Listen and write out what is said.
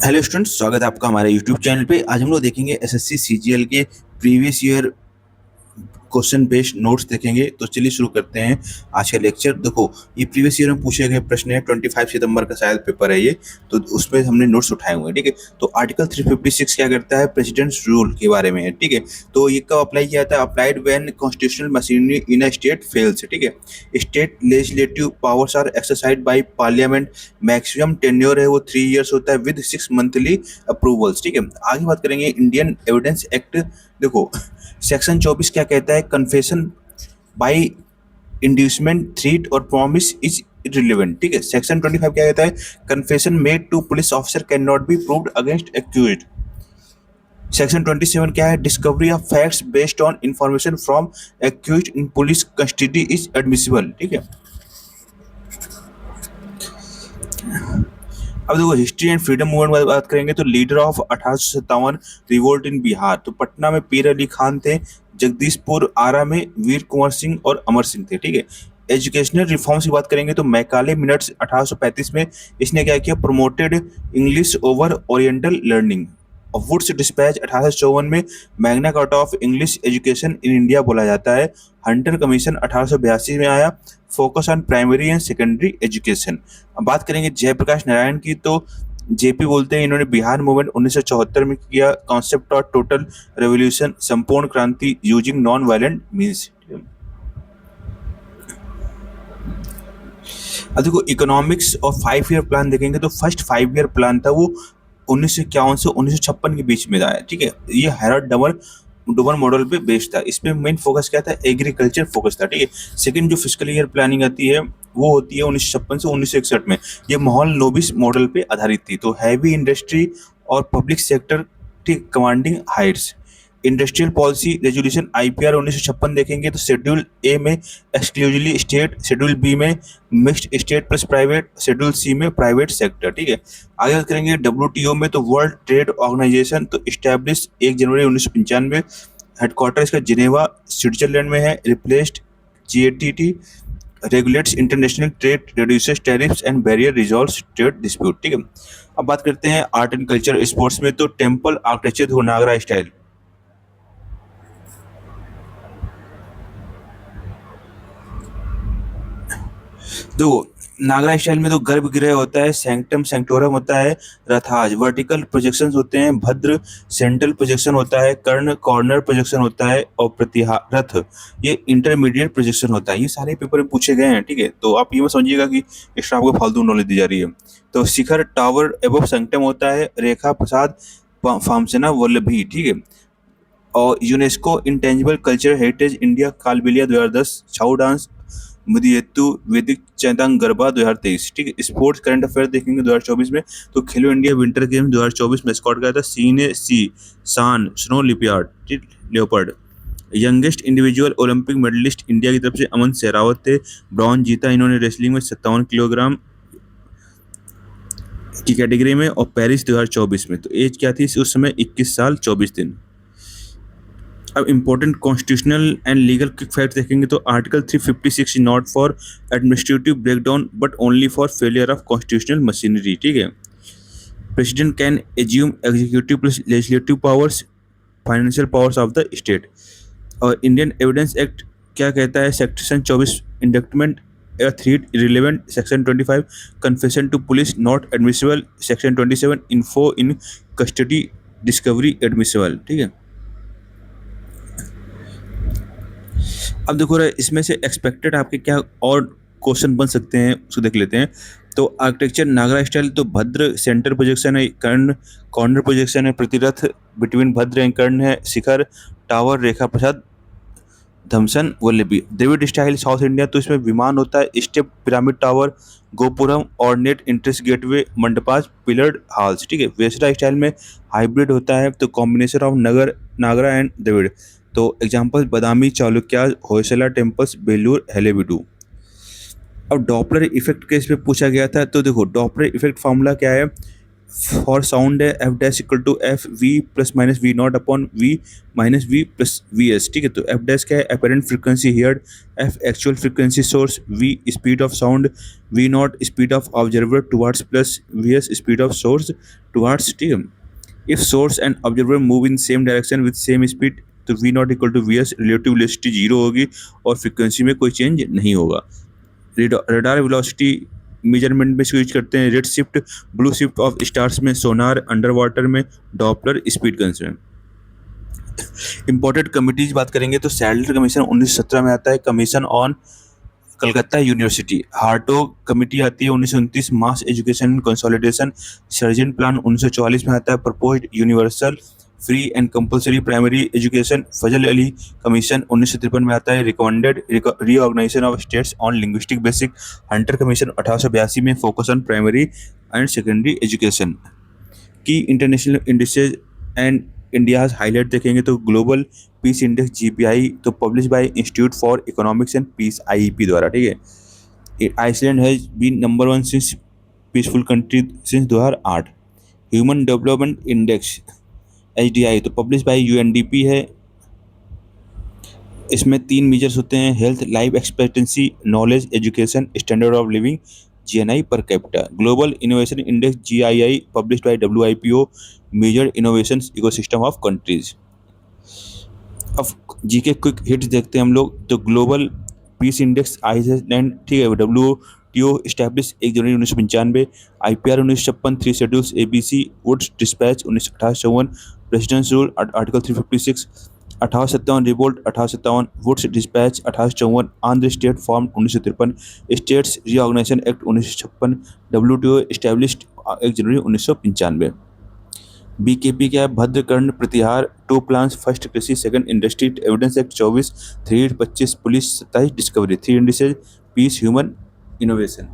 Hello students, स्वागत है आपका हमारे यूट्यूब चैनल पे। आज हम लोग देखेंगे एसएससी सीजीएल के previous year question based notes देखेंगे। तो चलिए शुरू करते हैं आज का लेक्चर। देखो, ये प्रीवियस ईयर में पूछे गए प्रश्न है। 25 सितंबर का शायद पेपर है ये, तो उसमें हमने नोट्स उठाए हुए हैं। ठीक है, तो आर्टिकल 356 क्या करता है? प्रेसिडेंट्स रूल के बारे में है। ठीक है, तो ये कब अप्लाई किया था? Applied when constitutional machinery in a state fails. ठीक है, state legislative powers are exercised by parliament. Maximum tenure है वो 3 इयर्स होता है विद 6 मंथली अप्रूवल्स। ठीक है, आगे बात करेंगे इंडियन एविडेंस एक्ट। देखो, सेक्शन 24 क्या कहता है? कन्फेशन बाय इंड्यूसमेंट, थ्रेट और प्रॉमिस इज इररिलेवेंट। ठीक है, सेक्शन 25 क्या कहता है? Confession made to police officer can not be proved against accused. Section 27 क्या है? Discovery of facts based on information from accused in police custody is admissible. ठीक है, अब देखो हिस्ट्री एंड फ्रीडम मूवमेंट की बात करेंगे तो leader of 1857 revolt in Bihar, तो पटना में पीर अली खान थे, जगदीशपुर आरा में वीर कुंवर सिंह और अमर सिंह थे। ठीक है, एजुकेशनल रिफॉर्म्स की बात करेंगे तो मैकाले मिनट्स 1835 में इसने क्या किया? Promoted English over oriental learning. और वुड्स डिस्पैच 1854 में Magna carta of English education in India बोला जाता है। हंटर कमीशन 1882 में आया, focus on primary and secondary education. अब बात करेंगे जयप्रकाश नारायण की, तो जेपी बोलते हैं, इन्होंने बिहार मूवमेंट 1974 में किया। कॉन्सेप्ट ऑफ टोटल रेवोल्यूशन, संपूर्ण क्रांति यूजिंग नॉन वायलेंट मीन्स। अब देखो इकोनॉमिक्स और 5 ईयर प्लान देखेंगे तो फर्स्ट 5 ईयर प्लान था वो 1951 से 1956 के बीच में था। ठीक है, ये हैरल्ड डुबन मॉडल पे बेस्ड था। इसमें मेन फोकस क्या था? एग्रीकल्चर फोकस था। ठीक है, सेकंड जो फिस्कल ईयर प्लानिंग आती है वो होती है 1956 से 1961 में। ये माहौल नोबिस मॉडल पे आधारित थी। तो हैवी इंडस्ट्री और पब्लिक सेक्टर, ठीक, commanding heights. Industrial policy resolution IPR 1956 देखेंगे तो शेड्यूल ए में एक्सक्लूसिवली स्टेट, शेड्यूल बी में mixed state plus private, schedule C में प्राइवेट सेक्टर। ठीक है, आगे बात करेंगे डब्ल्यूटीओ में तो वर्ल्ड ट्रेड ऑर्गेनाइजेशन, तो स्टैब्लिश 1 जनवरी 1995, हेडक्वार्टर इसका जिनेवा स्विट्जरलैंड में है। Replaced GATT, regulates international trade, reduces tariffs and barrier, resolves trade dispute. ठीक है, अब बात करते हैं आर्ट एंड कल्चर स्पोर्ट्स में तो टेम्पल आर्किटेक्चर हो नागरा स्टाइल। तो नागरा स्टाइल में तो गर्भगृह होता है, सैंक्टम सैंक्टोरम होता है, रथाज वर्टिकल प्रोजेक्शन होते हैं, भद्र सेंट्रल प्रोजेक्शन होता है, कर्ण कॉर्नर प्रोजेक्शन होता है और प्रतिहार रथ ये इंटरमीडिएट प्रोजेक्शन होता है। ये सारे पेपर में पूछे गए हैं। ठीक है, तो आप ये मत समझिएगा कि एक्स्ट्रा आपको फालतू नॉलेज दी जा रही है। तो शिखर टावर एबव सैंक्टम होता है, रेखा प्रसाद फामसेना वल्लभी। ठीक है, और UNESCO intangible cultural heritage India Kalbelia 2010, छाऊ डांस मुदियेत्तु वैदिक चैतांग गरबा 2023। ठीक है, स्पोर्ट्स करंट अफेयर देखेंगे 2024 में तो खेलो इंडिया विंटर गेम 2024 में स्कॉट गया था सीने सी सान स्नो लिपियार्ड, ठीक, leopard. Youngest individual Olympic medallist India की तरफ से अमन सहरावत थे, ब्रॉन्ज जीता इन्होंने रेसलिंग में 57 किलोग्राम की कैटेगरी में और पेरिस 2024 में। तो एज क्या थी उस समय? 21 साल 24 दिन। अब important constitutional and legal quick fact देखेंगे तो article 356 not for administrative breakdown but only for failure of constitutional machinery. ठीक है, president can assume executive plus legislative powers, financial powers of the state. और इंडियन एविडेंस एक्ट क्या कहता है? Section 24 इंडक्टमेंट a threat irrelevant, section 25 confession to police not admissible, section 27 info in custody discovery admissible। ठीक है, अब देखो इसमें से एक्सपेक्टेड आपके क्या और क्वेश्चन बन सकते हैं उसको देख लेते हैं। तो आर्किटेक्चर नागरा स्टाइल तो भद्र सेंटर प्रोजेक्शन है, कर्ण कॉर्नर प्रोजेक्शन है, प्रतिरथ बिटवीन भद्र एंड कर्ण है, शिखर टावर रेखा प्रसाद धमसन वल्लभी। द्रविड़ स्टाइल साउथ इंडिया तो इसमें विमान होता है, step pyramid tower, gopuram ornate entrance gateway, mandapas pillared halls. ठीक है, वेस्टा स्टाइल में हाइब्रिड होता है तो combination of Nagar Nagara and Dravida. तो एग्जांपल बादामी, चालुक्या, होयसला टेम्पल्स, बेलूर, हेलेबिडू। अब डॉपलर इफेक्ट केस पे पूछा गया था तो देखो डॉपलर इफेक्ट फार्मूला क्या है? फॉर साउंड है F dash equal to F V plus minus V naught upon V minus V plus V S, ठीक है। तो एफ डैश क्या है, apparent frequency heard, F actual frequency source, V speed of sound, V naught speed of observer towards plus V S speed of source towards, ठीक है। If source and observer move in same direction with same speed तो we not equal to V S, relative velocity zero होगी और frequency में कोई change नहीं होगा। Radar velocity measurement में यूज करते हैं red shift, blue shift of stars में, सोनार, अंडर वाटर में, डॉपलर, स्पीड गन्स में। इंपॉर्टेंट कमिटीज बात करेंगे तो सैडलर कमीशन 1917 में आता है, commission on Calcutta university. Hartog committee आती है 1929, mass education consolidation. Sargent plan 1944 में आता है, proposed universal free and compulsory primary education. Fazal Ali commission 1953 में आता है, recommended reorganisation of states on linguistic basic. Hunter commission 1882 में, focus on primary and secondary education. की international indices and India's highlight देखेंगे तो ग्लोबल पीस इंडेक्स जीपीआई तो publish by institute for economics and peace IEP द्वारा, ठीक है। Iceland has been number 1 since peaceful country since 2008। Human development index HDI तो publish by UNDP है। इसमें 3 measures होते हैं, health, life expectancy, knowledge, education, standard of living, GNI per capita. Global innovation index GII published by WIPO, measure innovation ecosystem of countries. अब GK quick hits देखते हैं हम लोग। तो ग्लोबल पीस इंडेक्स आइसलैंड, ठीक है, डब्ल्यूटीओ स्टैब्लिश 1 जनवरी 1995। IPR 1956, 3 schedules A B C, Woods dispatch 1958, president's rule article 356, 1857 revolt 1857, Woods dispatch 1854, Andhra state form 1953, states reorganisation act 1956, WTO established 1 जनवरी 1995। बीकेपी क्या है, भद्रकर्ण प्रतिहार, 2 प्लान्स, फर्स्ट कृषि, second industry, evidence act 24, 3 25, police 27, discovery, 3 indices, peace, human innovation.